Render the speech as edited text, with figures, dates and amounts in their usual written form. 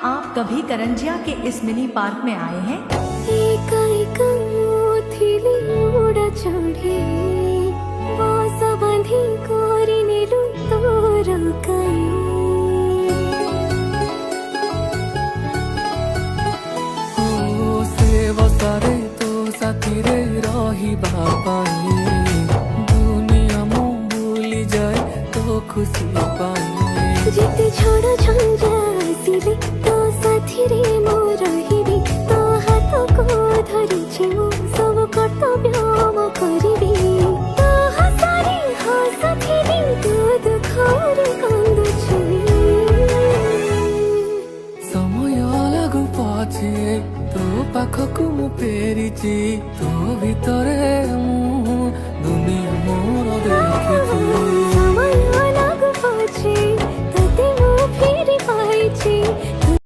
आप कभी करंजिया के इस मिनी पार्क में आए हैं? एका एका थिली उड़ा चढ़े बस बांधी कोरी नेलु तोर काई ओ से बसारे तो साथी रे रही बापाई दुनिया मु भूली जाए तो खुशी पाई जिते छोड़ झंझा आसिले तो साथी रे मो रहिबी तो हाथ को धरिछि मु सब कर्तव्य म करिबी तो हसारे हसथिबी तू दुखरे कांदुछि समय लागू पछे तो पाखकु मु फेरिछि तो भितरे मु दुनिया मोर देखिछि।